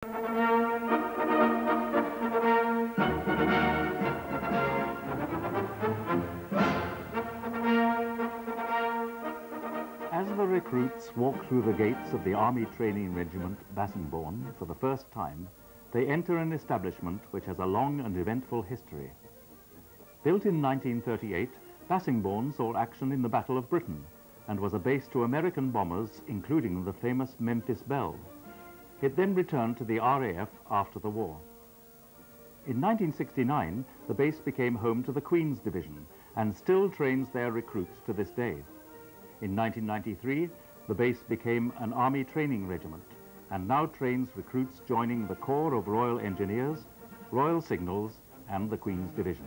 As the recruits walk through the gates of the Army Training Regiment Bassingbourn for the first time, they enter an establishment which has a long and eventful history. Built in 1938, Bassingbourn saw action in the Battle of Britain and was a base to American bombers, including the famous Memphis Belle. It then returned to the RAF after the war. In 1969, the base became home to the Queen's Division and still trains their recruits to this day. In 1993, the base became an Army Training Regiment and now trains recruits joining the Corps of Royal Engineers, Royal Signals and the Queen's Division.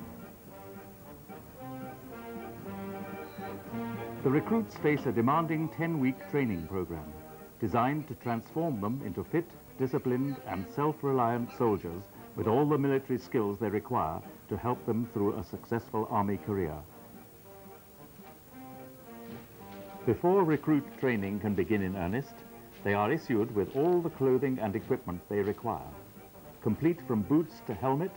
The recruits face a demanding 10-week training program designed to transform them into fit, disciplined and self-reliant soldiers with all the military skills they require to help them through a successful Army career. Before recruit training can begin in earnest, they are issued with all the clothing and equipment they require. Complete from boots to helmet,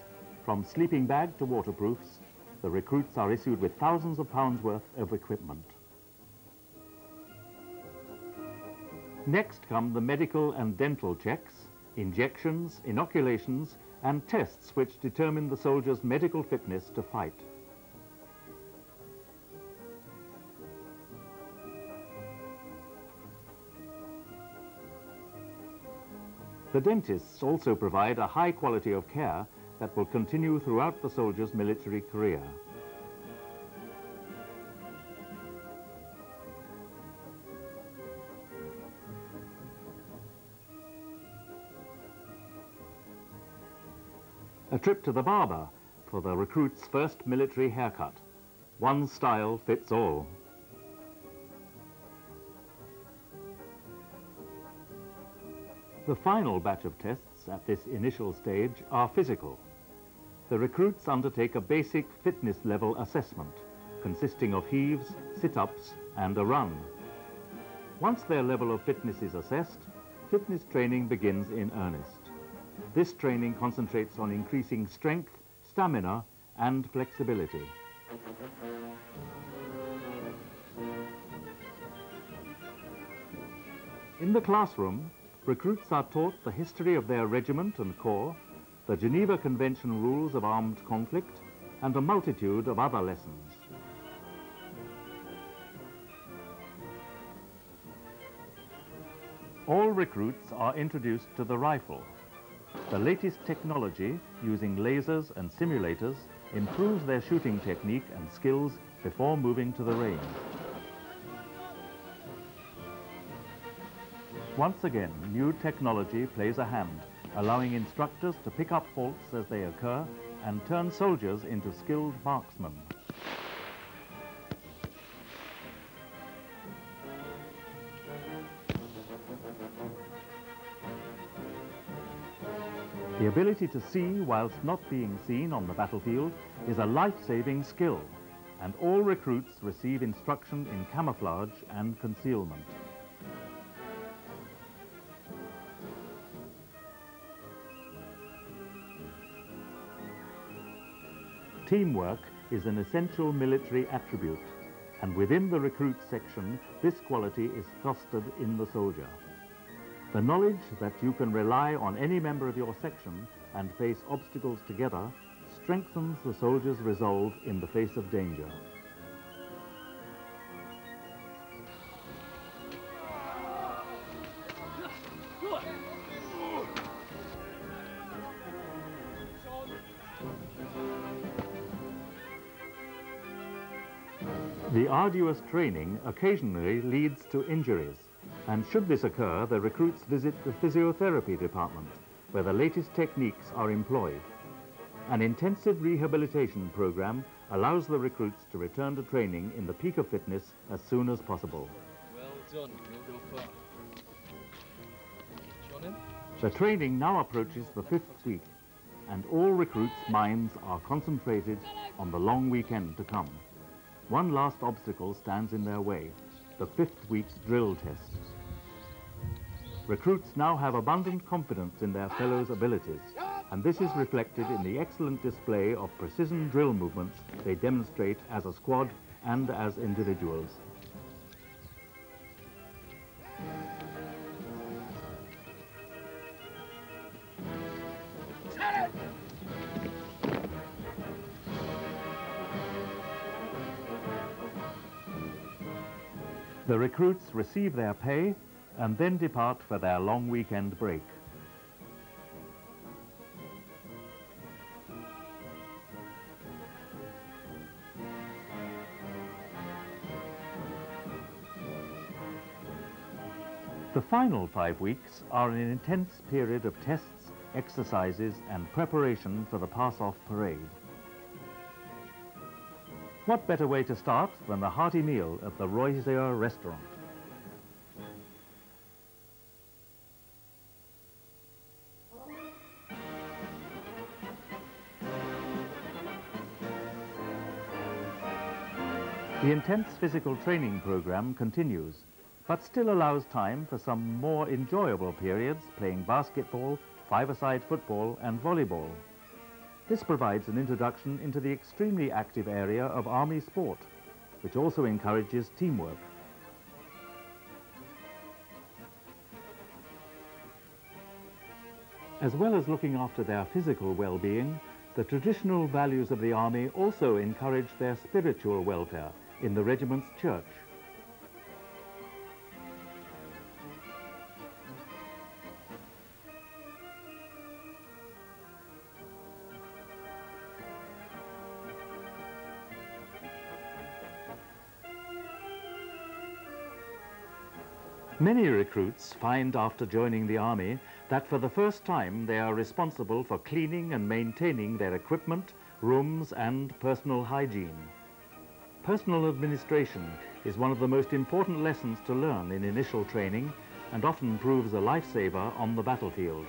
from sleeping bag to waterproofs, the recruits are issued with thousands of pounds worth of equipment. Next come the medical and dental checks, injections, inoculations, and tests which determine the soldier's medical fitness to fight. The dentists also provide a high quality of care that will continue throughout the soldier's military career. A trip to the barber for the recruit's first military haircut. One style fits all. The final batch of tests at this initial stage are physical. The recruits undertake a basic fitness level assessment consisting of heaves, sit-ups and a run. Once their level of fitness is assessed, fitness training begins in earnest. This training concentrates on increasing strength, stamina and flexibility. In the classroom, recruits are taught the history of their regiment and corps, the Geneva Convention rules of armed conflict, and a multitude of other lessons. All recruits are introduced to the rifle. The latest technology, using lasers and simulators, improves their shooting technique and skills before moving to the range. Once again, new technology plays a hand, allowing instructors to pick up faults as they occur and turn soldiers into skilled marksmen. The ability to see whilst not being seen on the battlefield is a life-saving skill, and all recruits receive instruction in camouflage and concealment. Teamwork is an essential military attribute, and within the recruit section, this quality is fostered in the soldier. The knowledge that you can rely on any member of your section and face obstacles together strengthens the soldier's resolve in the face of danger. The arduous training occasionally leads to injuries, and should this occur, the recruits visit the physiotherapy department, where the latest techniques are employed. An intensive rehabilitation program allows the recruits to return to training in the peak of fitness as soon as possible. Well done, you'll go far. John, The training now approaches the 5th week, and all recruits' minds are concentrated on the long weekend to come. One last obstacle stands in their way, the 5th week's drill test. Recruits now have abundant confidence in their fellows' abilities, and this is reflected in the excellent display of precision drill movements they demonstrate as a squad and as individuals. The recruits receive their pay and then depart for their long weekend break. The final 5 weeks are an intense period of tests, exercises and preparation for the pass-off parade. What better way to start than a hearty meal at the Roisier restaurant? The intense physical training program continues, but still allows time for some more enjoyable periods playing basketball, five-a-side football and volleyball. This provides an introduction into the extremely active area of Army sport, which also encourages teamwork. As well as looking after their physical well-being, the traditional values of the Army also encourage their spiritual welfare in the regiment's church. Many recruits find after joining the Army that for the first time they are responsible for cleaning and maintaining their equipment, rooms and personal hygiene. Personal administration is one of the most important lessons to learn in initial training and often proves a lifesaver on the battlefield.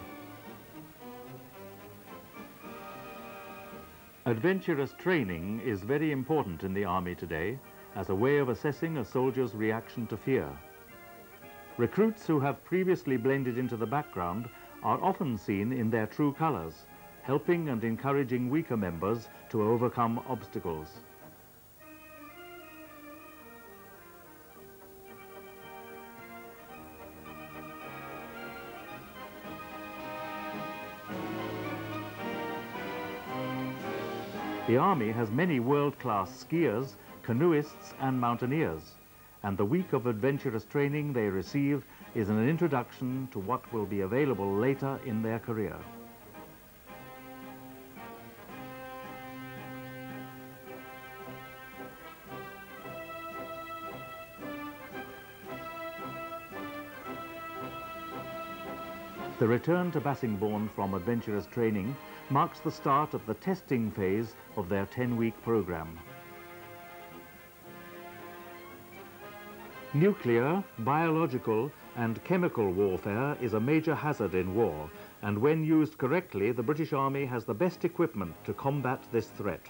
Adventurous training is very important in the Army today as a way of assessing a soldier's reaction to fear. Recruits who have previously blended into the background are often seen in their true colors, helping and encouraging weaker members to overcome obstacles. The Army has many world-class skiers, canoeists and mountaineers, and the week of adventurous training they receive is an introduction to what will be available later in their career. The return to Bassingbourn from adventurous training marks the start of the testing phase of their 10-week program. Nuclear, biological and chemical warfare is a major hazard in war, and when used correctly, the British Army has the best equipment to combat this threat.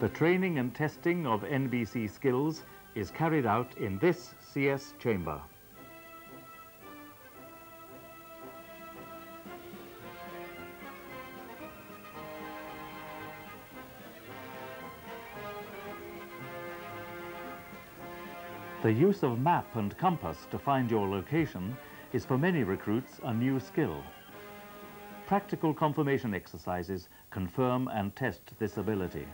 The training and testing of NBC skills is carried out in this CS chamber. The use of map and compass to find your location is for many recruits a new skill. Practical confirmation exercises confirm and test this ability.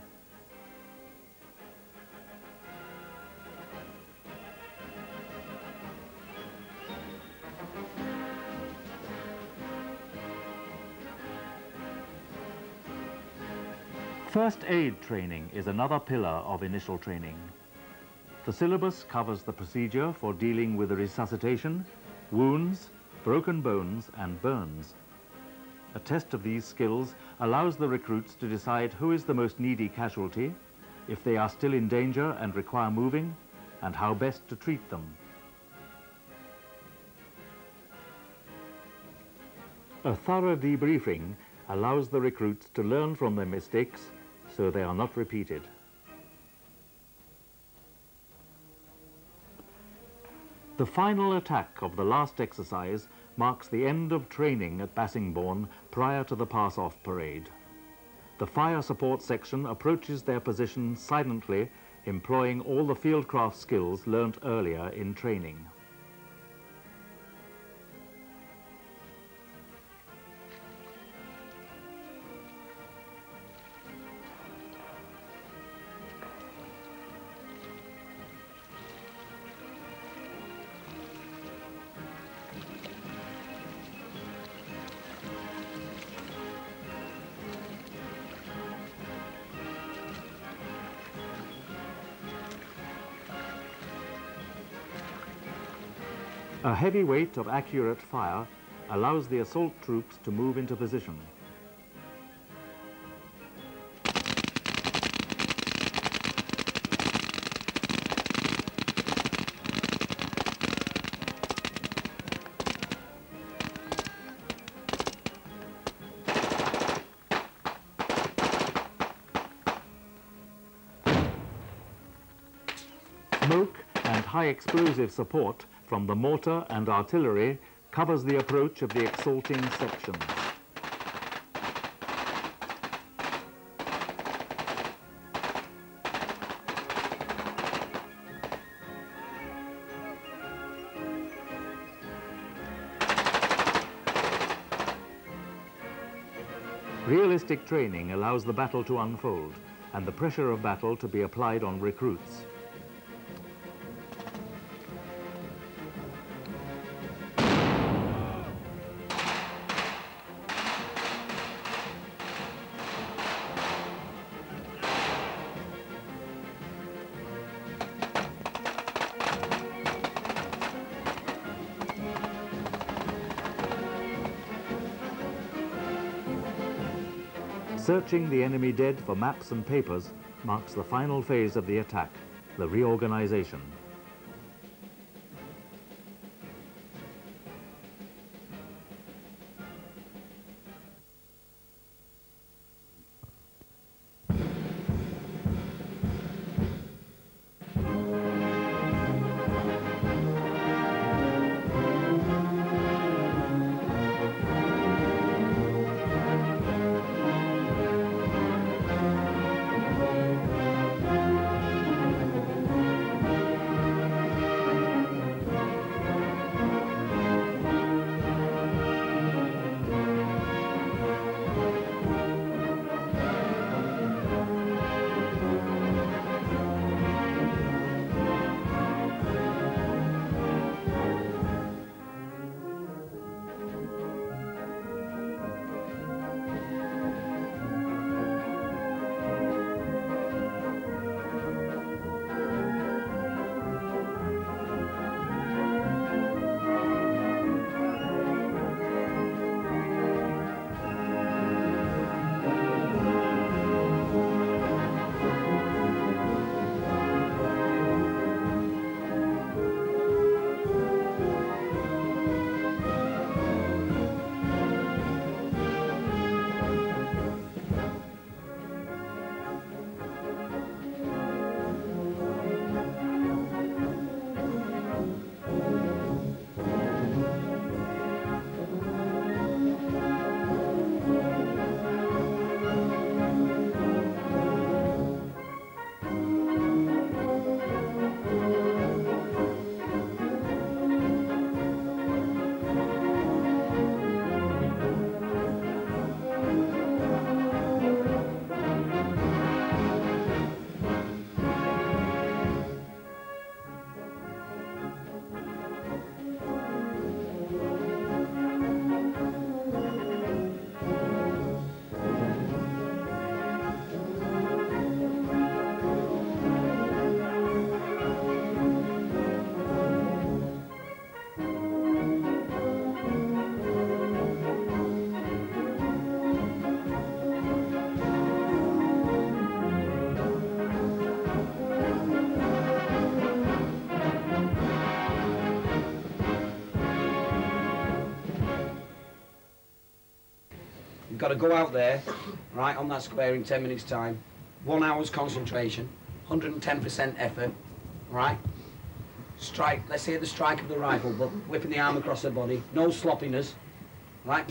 First aid training is another pillar of initial training. The syllabus covers the procedure for dealing with resuscitation, wounds, broken bones and burns. A test of these skills allows the recruits to decide who is the most needy casualty, if they are still in danger and require moving, and how best to treat them. A thorough debriefing allows the recruits to learn from their mistakes so they are not repeated. The final attack of the last exercise marks the end of training at Bassingbourn prior to the pass-off parade. The fire support section approaches their position silently, employing all the fieldcraft skills learnt earlier in training. A heavy weight of accurate fire allows the assault troops to move into position. Smoke and high explosive support from the mortar and artillery covers the approach of the assaulting sections. Realistic training allows the battle to unfold and the pressure of battle to be applied on recruits. Searching the enemy dead for maps and papers marks the final phase of the attack, the reorganization. You've got to go out there, right, on that square in 10 minutes' time. 1 hour's concentration, 110% effort, right? Strike, let's say the strike of the rifle, but whipping the arm across the body. No sloppiness. Right?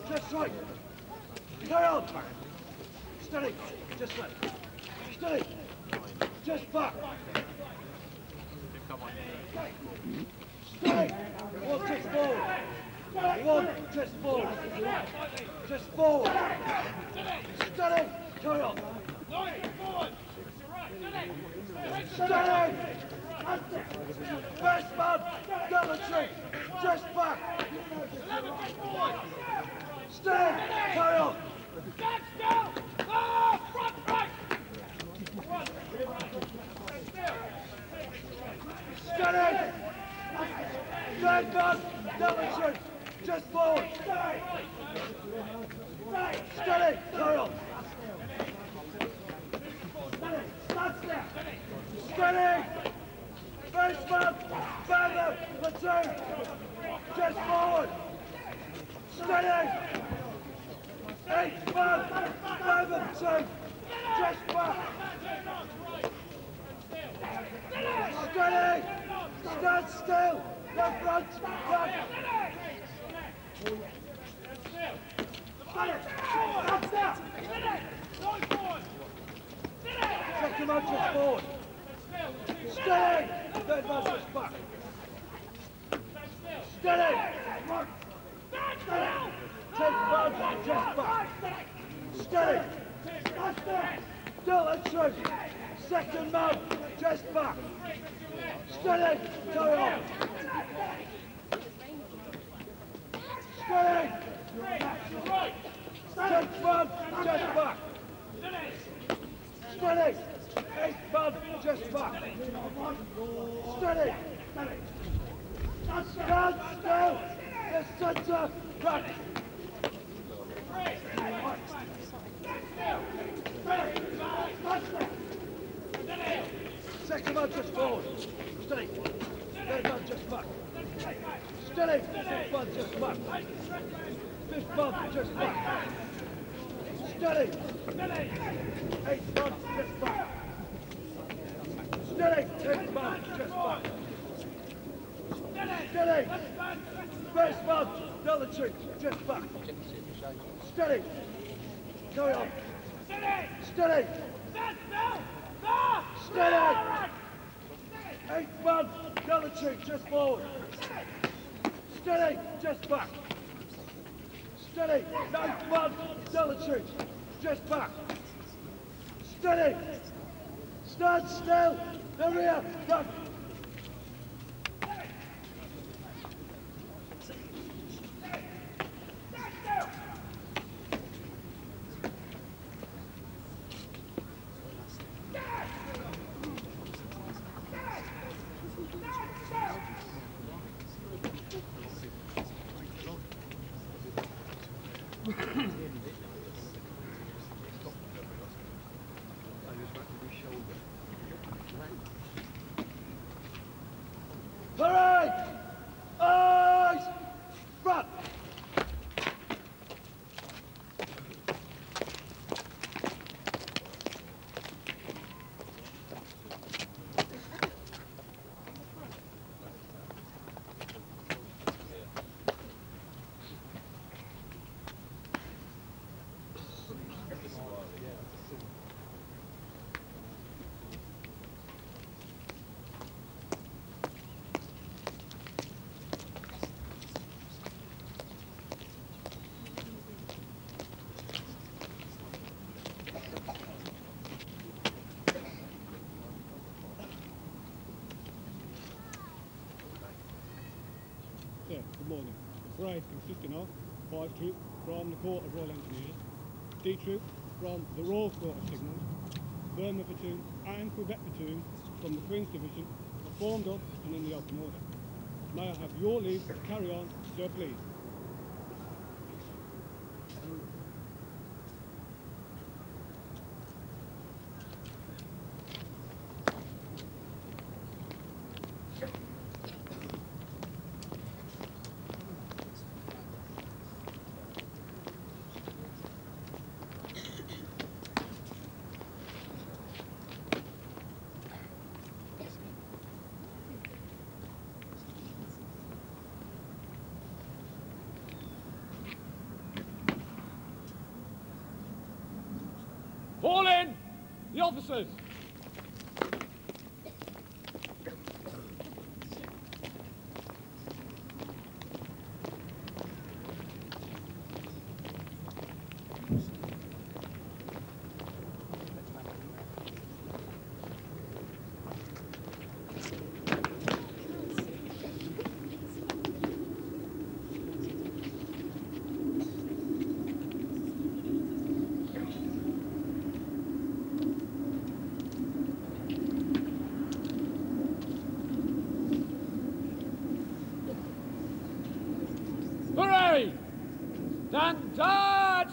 Just right. Carry on. Steady. Just left. Steady. Just back. Steady. One just forward. One just forward. Just forward. Steady. Carry on. Steady. First man. Military. Just back. Steady. Carry on. Stand still! Ah, front right! Steady! Third man, military, just forward! Steady, carry on! Steady! First man, further, platoon, just forward! Steady! Eighth man, further, platoon, just back! Steady! Stand still! No front! Front! Second man just forward! Steady! Third man just back! Steady! Tenth man just back! Steady! Still and true! Second man just back! Steady! Carry on! Steady! Tenth man just back! Steady! Eighth man just back! Steady! Stand still! The centre back! Second man just forward. Steady. Third man just back. Steady. Fifth man just back. Fifth man just back. Steady. Eighth man just back. Steady. Tenth man just back. Steady. First man, military, just back. Steady. Carry on. Steady. Steady. Eighth man, Delantry, just forward. Steady, just back. Steady, nice bud. Delantry, just back. Steady. Stand still. The rear, front. Parade! Eyes! Front! Sir, good morning. The parade consisting of 5 troops from the Corps of Royal Engineers, D Troop from the Royal Corps of Signals, Burma Platoon and Quebec Platoon from the Queen's Division are formed up and in the open order. May I have your leave to carry on, sir, please? Fall in! The officers! Parade! Standard!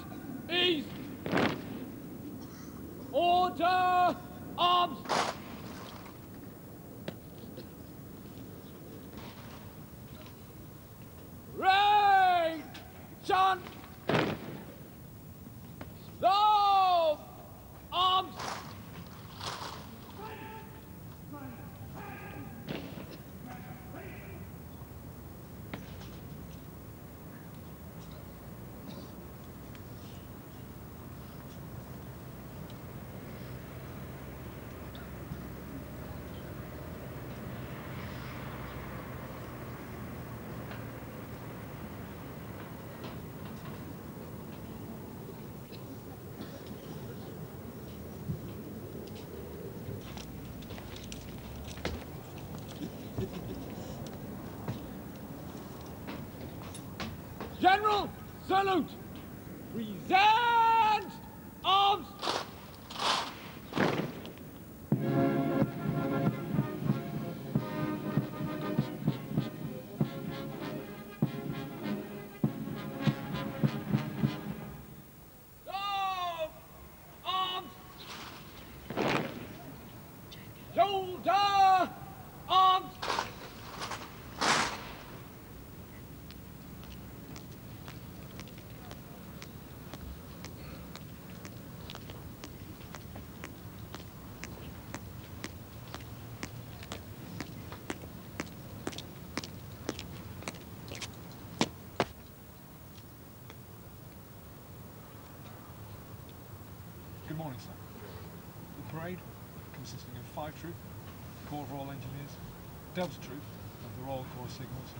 East! Order! Arms! Rain! Chant! Slow! Arms! General, salute! Present arms! Down! Arms! Shoulder! Arms! Good morning, sir. The parade, consisting of 5 troops, Corps of Royal Engineers, Delta Troop of the Royal Corps of Signals,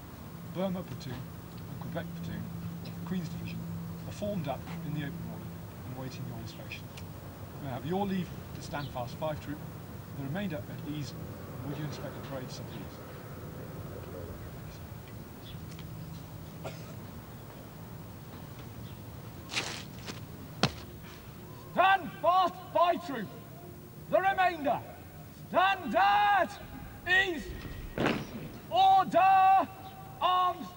Burma Platoon and Quebec Platoon of the Queen's Division are formed up in the open order and waiting your inspection. You have your leave to stand fast 5 Troop, the remainder at ease, and would you inspect the parade so please? Stand fast, 5 Troop. The remainder, stand at ease. Order, arms.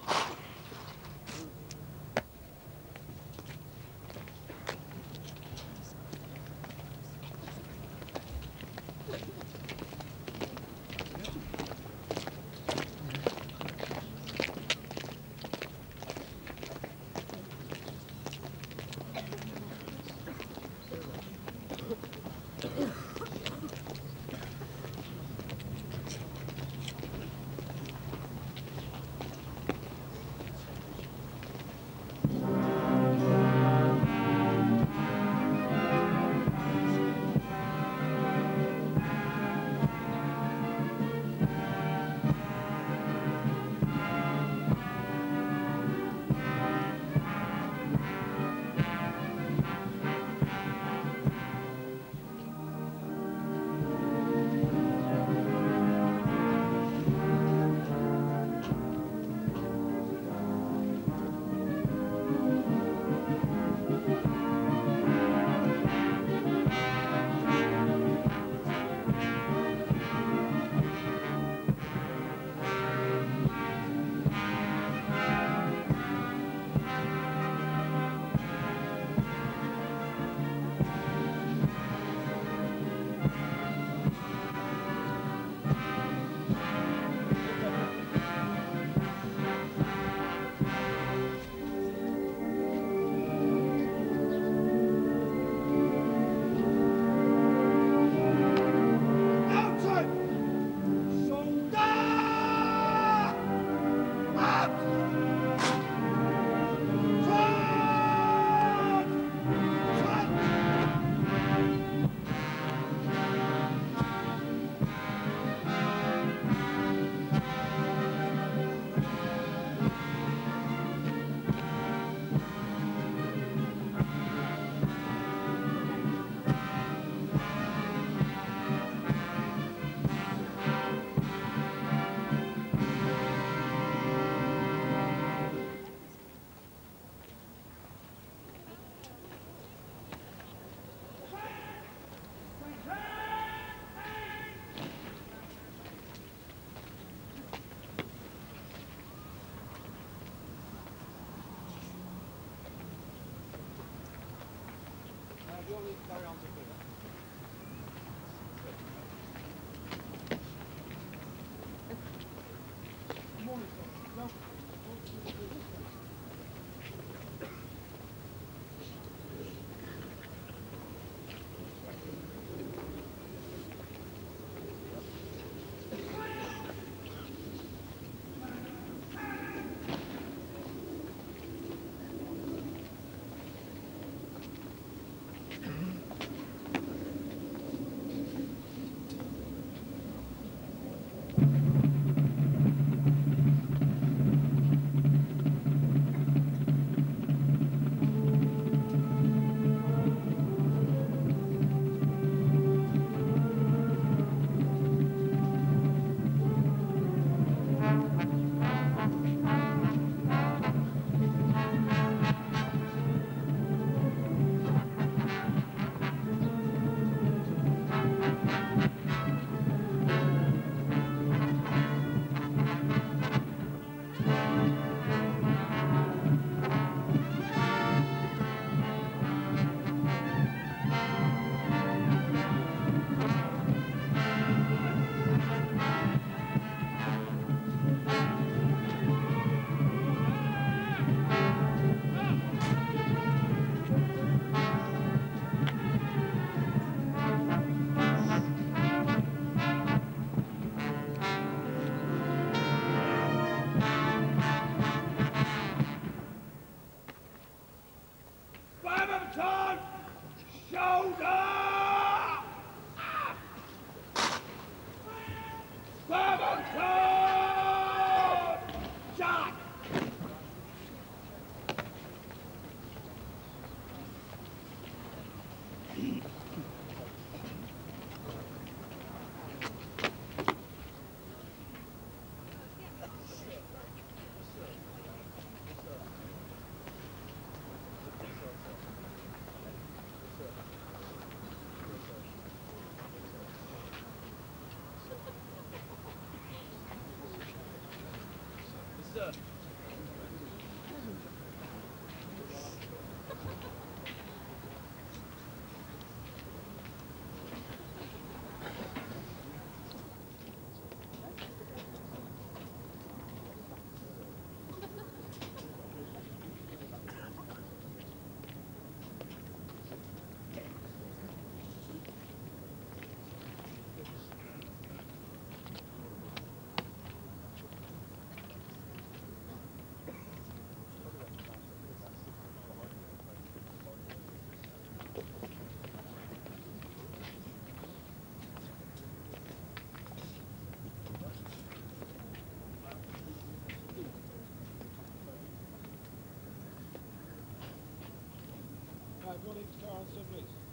sir. Right, what each car answer, please?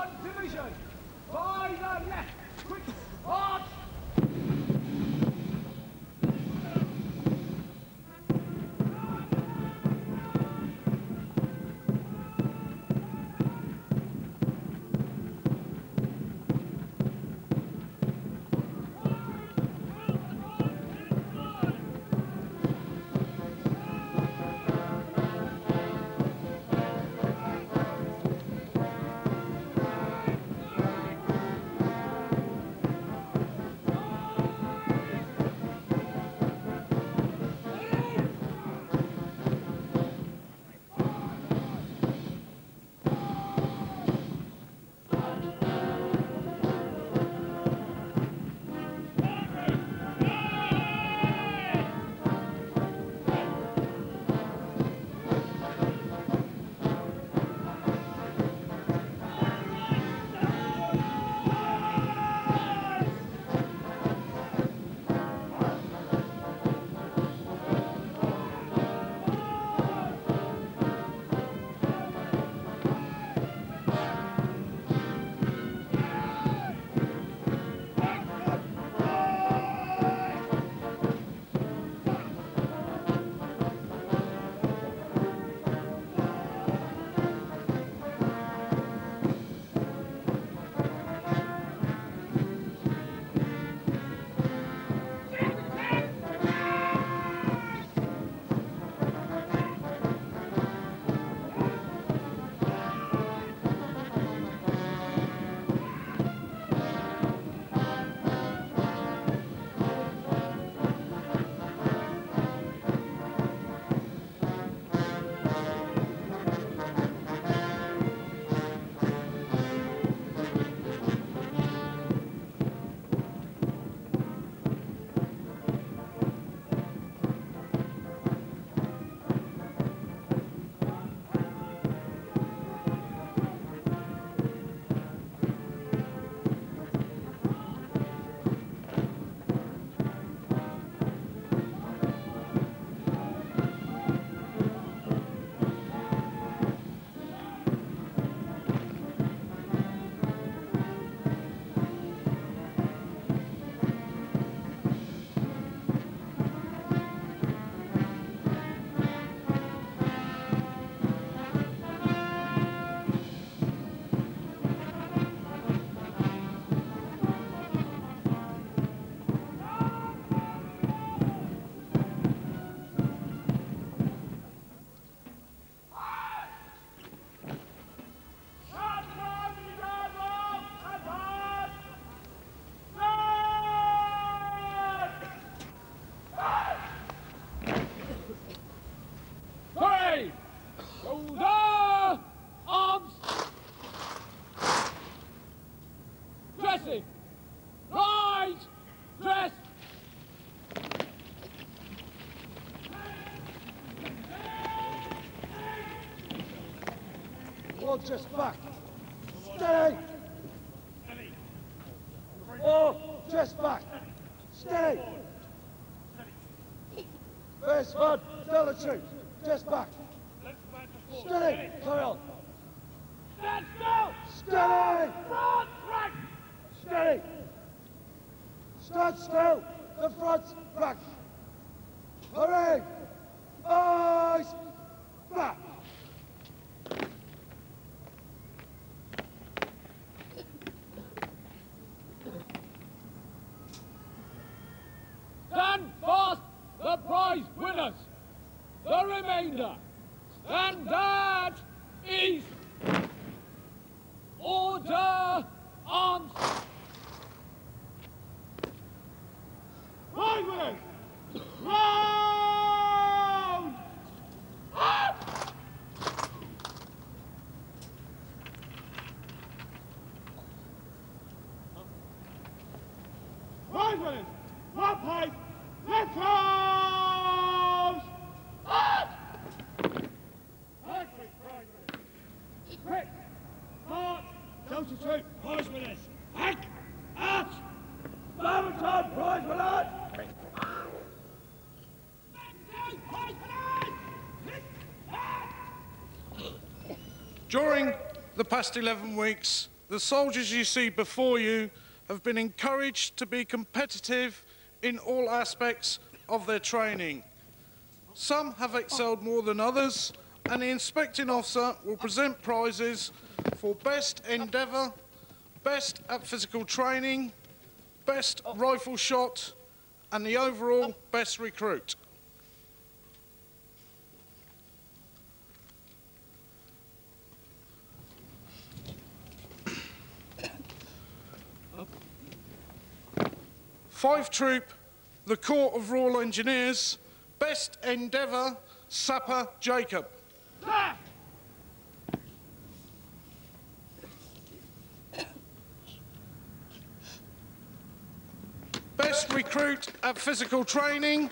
One division! By the left! Quick march! Shoulder! Arms! Dressing! Right! Dress! All just back. Steady! All just back. Steady! First one, tell the truth. Just back. Steady! Carry on. Stand still! Steady! Front rank! Steady! Stand still! The front's back! Hurry! Eyes back! Stand fast! The prize winners! The remainder! Stand at ease! Order! Arms! Prize winners! Round! Up! Prize winners! One place! Let's go! Up! Quick! March! Delta Troop, prize winners! Hank! Out! Battleton, prize winners! During the past 11 weeks, the soldiers you see before you have been encouraged to be competitive in all aspects of their training. Some have excelled more than others, and the inspecting officer will present prizes for best endeavour, best at physical training, best rifle shot, and the overall best recruit. Five Troop, the Corps of Royal Engineers, best endeavour, Sapper Jacob. Best recruit at physical training,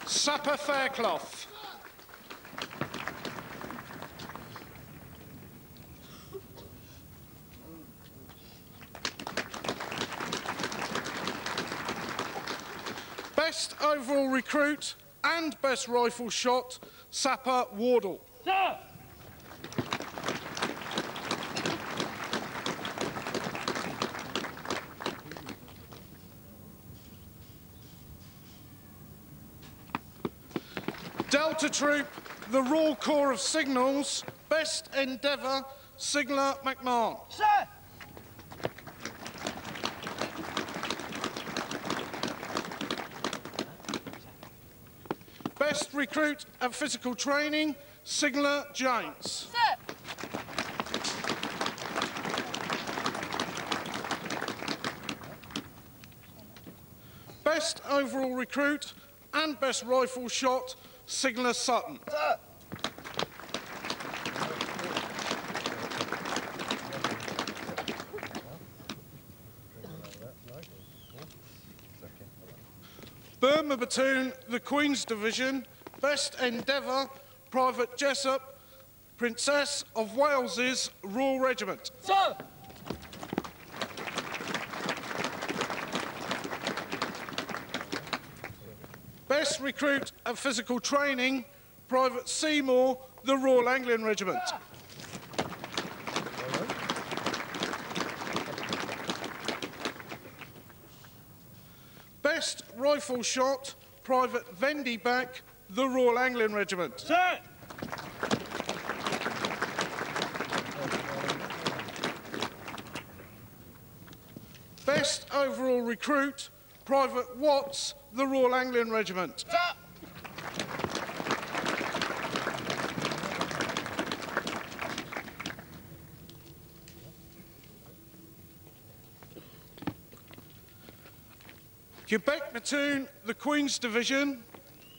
Sapper Faircloth. Best overall recruit and best rifle shot, Sapper Wardle. Sir! Delta Troop, the Royal Corps of Signals, best endeavour, Sigler McMahon. Sir! Best recruit at physical training, Sigler James. Sir! Best overall recruit and best rifle shot, Sigler Sutton. Sir! Burma Platoon, the Queen's Division, best endeavour, Private Jessup, Princess of Wales's Royal Regiment. Sir! Best recruit at physical training, Private Seymour, the Royal Anglian Regiment. Best rifle shot, Private Vendyback, the Royal Anglian Regiment. Sir! Best overall recruit, Private Watts, the Royal Anglian Regiment. Sir! Quebec Platoon, the Queen's Division,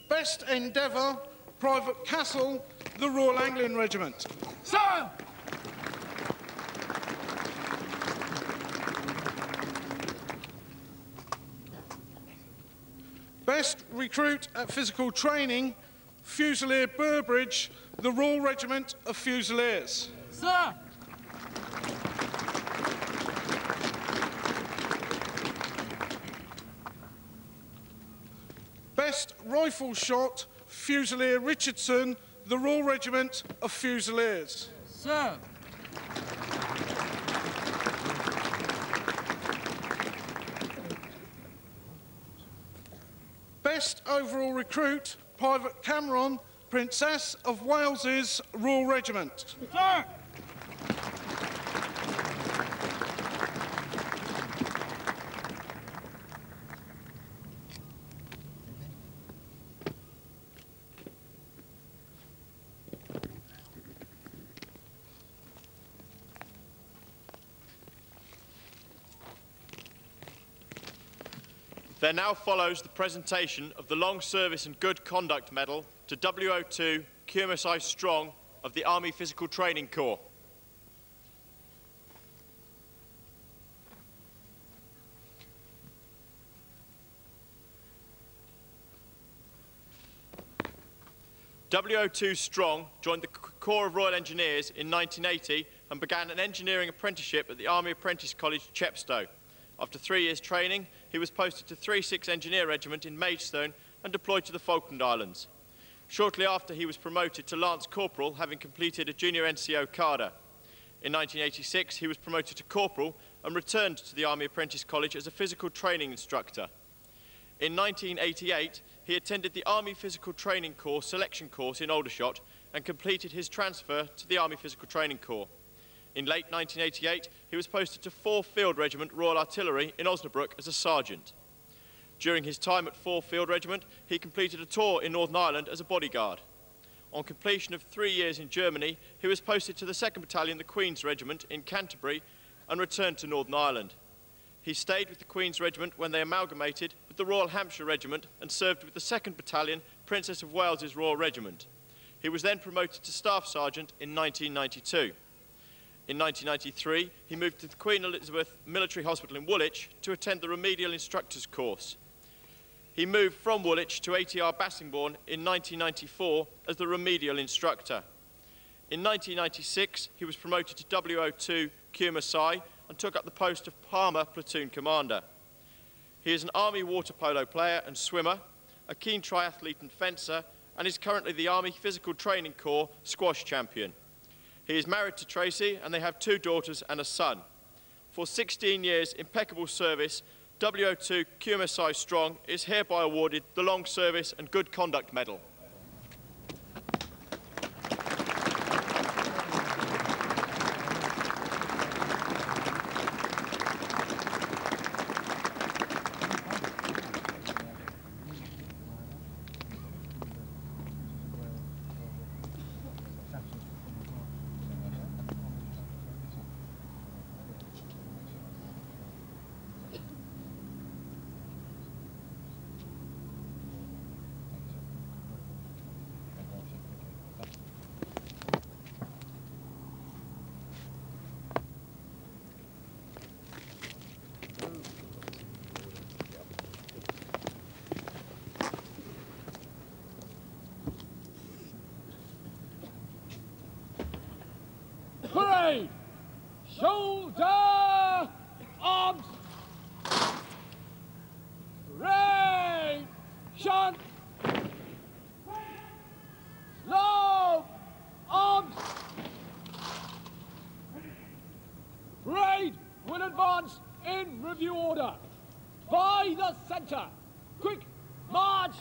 best endeavour, Private Castle, the Royal Anglian Regiment. Sir! Best recruit at physical training, Fusilier Burbridge, the Royal Regiment of Fusiliers. Sir! Best rifle shot, Fusilier Richardson, the Royal Regiment of Fusiliers. Sir! Best overall recruit, Private Cameron, Princess of Wales's Royal Regiment. Sir! There now follows the presentation of the Long Service and Good Conduct Medal to WO2 QMSI Strong of the Army Physical Training Corps. WO2 Strong joined the Corps of Royal Engineers in 1980 and began an engineering apprenticeship at the Army Apprentice College, Chepstow. After 3 years' training, he was posted to 36 Engineer Regiment in Maidstone and deployed to the Falkland Islands. Shortly after, he was promoted to Lance Corporal, having completed a junior NCO cadre. In 1986, he was promoted to corporal and returned to the Army Apprentice College as a physical training instructor. In 1988, he attended the Army Physical Training Corps selection course in Aldershot and completed his transfer to the Army Physical Training Corps. In late 1988, he was posted to 4th Field Regiment Royal Artillery in Osnabrück as a sergeant. During his time at 4th Field Regiment, he completed a tour in Northern Ireland as a bodyguard. On completion of 3 years in Germany, he was posted to the 2nd Battalion, the Queen's Regiment, in Canterbury and returned to Northern Ireland. He stayed with the Queen's Regiment when they amalgamated with the Royal Hampshire Regiment and served with the 2nd Battalion, Princess of Wales's Royal Regiment. He was then promoted to Staff Sergeant in 1992. In 1993, he moved to the Queen Elizabeth Military Hospital in Woolwich to attend the Remedial Instructors course. He moved from Woolwich to ATR Bassingbourn in 1994 as the remedial instructor. In 1996, he was promoted to WO2 Kurmasai and took up the post of Palmer Platoon Commander. He is an Army water polo player and swimmer, a keen triathlete and fencer, and is currently the Army Physical Training Corps squash champion. He is married to Tracy and they have 2 daughters and a son. For 16 years impeccable service, WO2 Kurmasai Strong is hereby awarded the Long Service and Good Conduct Medal. Parade! Shoulder! Arms! Parade! Shunt! Slow! Arms! Parade will advance in review order. By the centre. Quick march!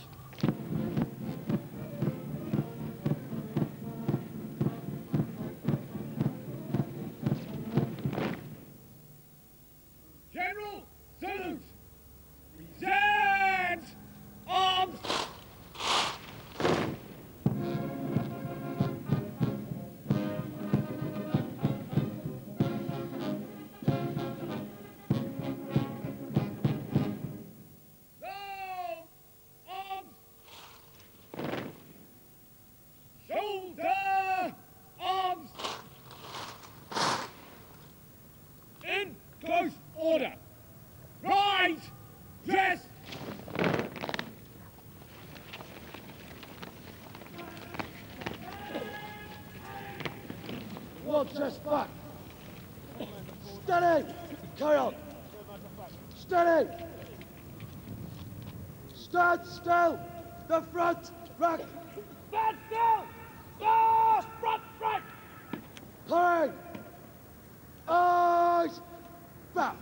General, salute! Present! Arms! Now! Arms! Shoulder! Arms! In close order. Right! Dress! One chest back. Steady! Carry on. Steady! Stand still! The front rank! Stand still! Ah, front rank! Parade! Eyes back!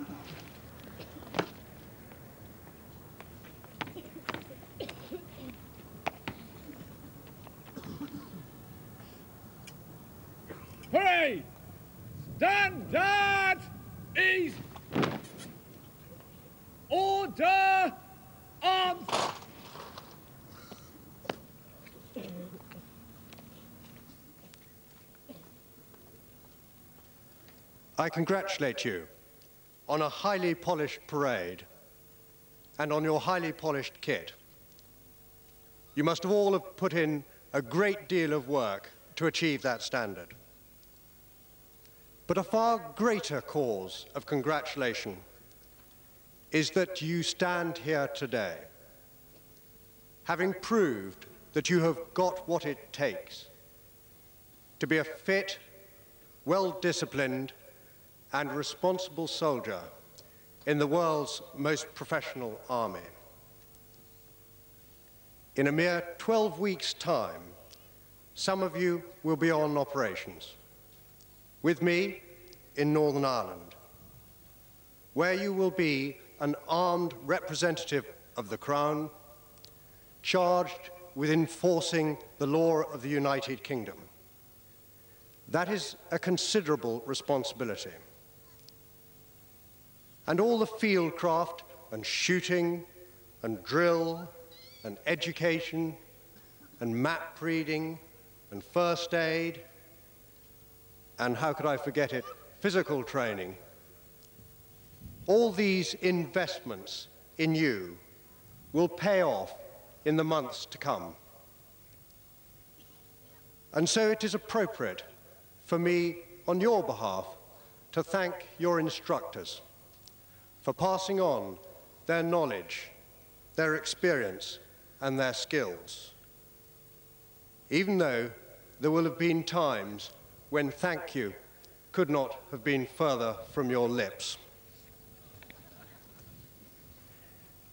Parade! Stand at ease! Order! Arms! I congratulate you on a highly polished parade and on your highly polished kit. You must have all have put in a great deal of work to achieve that standard. But a far greater cause of congratulation is that you stand here today, having proved that you have got what it takes to be a fit, well-disciplined, and responsible soldier in the world's most professional army. In a mere 12 weeks' time, some of you will be on operations. With me, in Northern Ireland, where you will be an armed representative of the Crown, charged with enforcing the law of the United Kingdom. That is a considerable responsibility. And all the fieldcraft and shooting and drill and education and map reading and first aid and, how could I forget it, physical training. All these investments in you will pay off in the months to come. And so it is appropriate for me, on your behalf, to thank your instructors for passing on their knowledge, their experience, and their skills. Even though there will have been times when thank you could not have been further from your lips.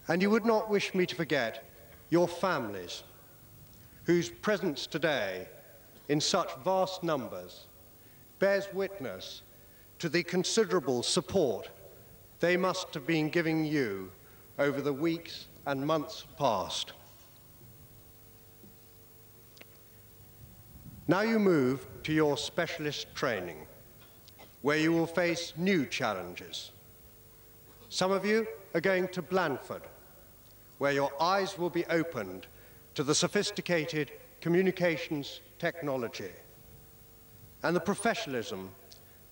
And you would not wish me to forget your families, whose presence today in such vast numbers bears witness to the considerable support they must have been giving you over the weeks and months past. Now you move to your specialist training, where you will face new challenges. Some of you are going to Blandford, where your eyes will be opened to the sophisticated communications technology and the professionalism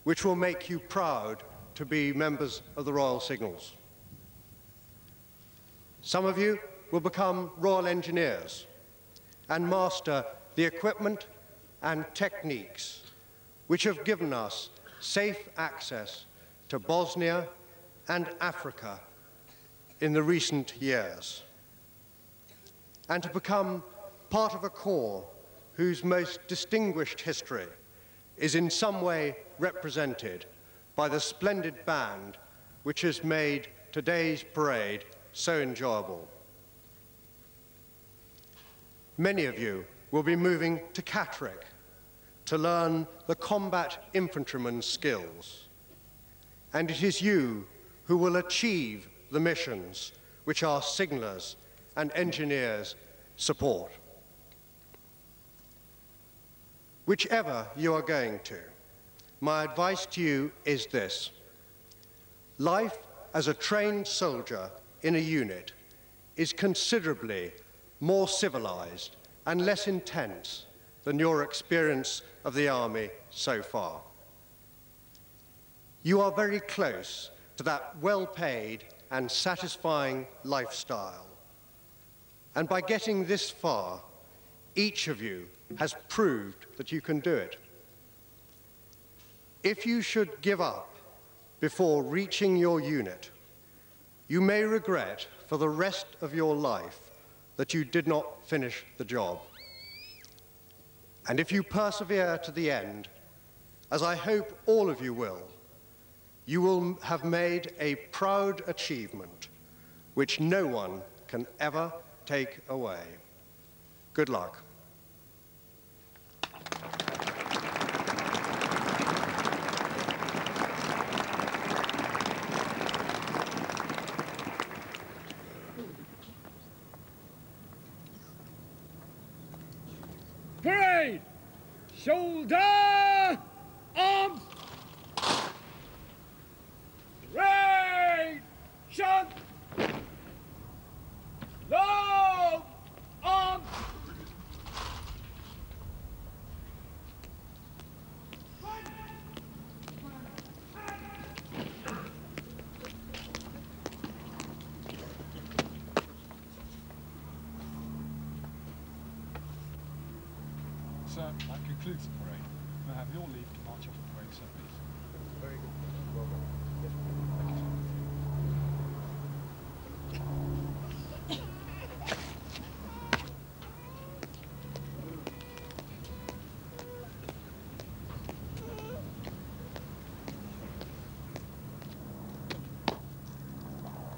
which will make you proud to be members of the Royal Signals. Some of you will become Royal Engineers and master the equipment and techniques which have given us safe access to Bosnia and Africa in the recent years, and to become part of a corps whose most distinguished history is in some way represented by the splendid band which has made today's parade so enjoyable. Many of you will be moving to Catterick to learn the combat infantryman's skills, and it is you who will achieve the missions which our signallers and engineers support. Whichever you are going to, my advice to you is this: life as a trained soldier in a unit is considerably more civilized and less intense than your experience of the army so far. You are very close to that well-paid and satisfying lifestyle. And by getting this far, each of you has proved that you can do it. If you should give up before reaching your unit, you may regret for the rest of your life that you did not finish the job. And if you persevere to the end, as I hope all of you will have made a proud achievement which no one can ever take away. Good luck. Parade! Shoulder! Arms! Parade! Shot! Low! Arms! Sir, that concludes the parade. May I have your leave to march off the parade, sir, please? Very good. Well done. Yes, thank you, sir.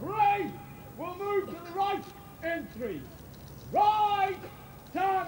Parade! We'll move to the right in 3. Right! Turn!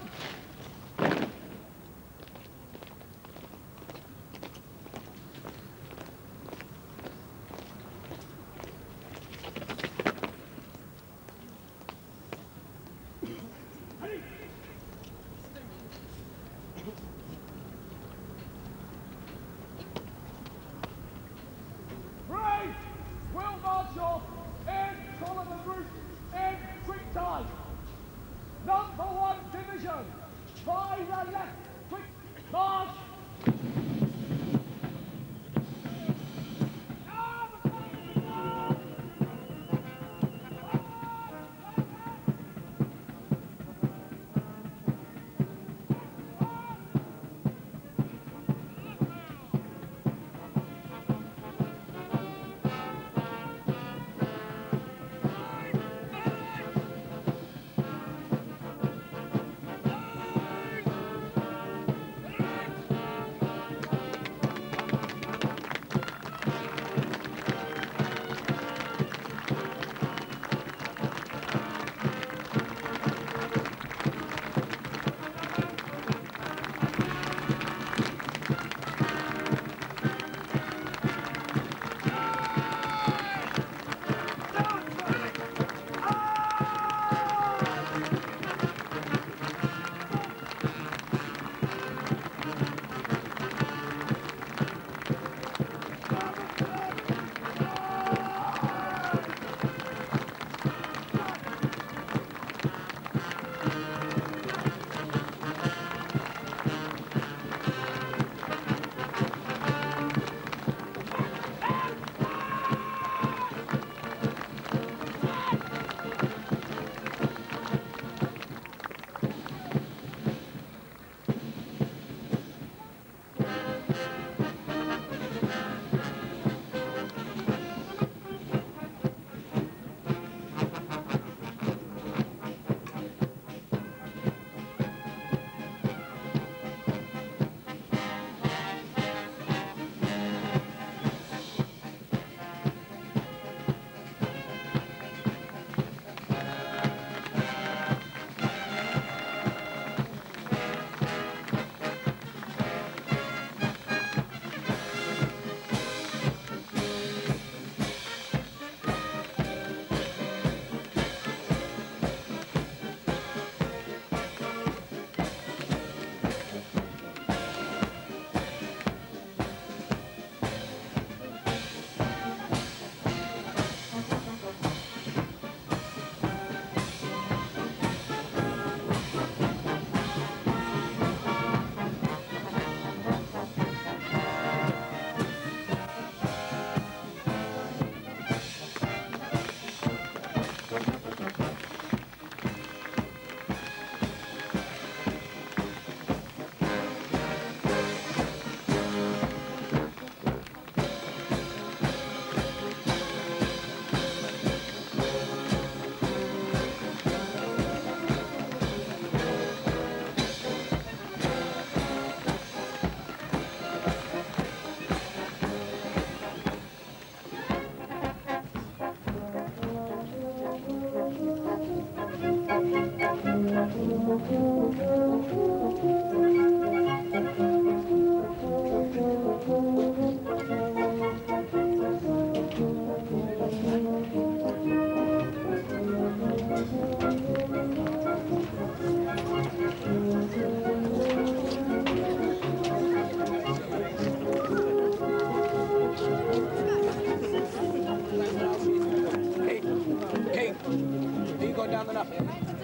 Hands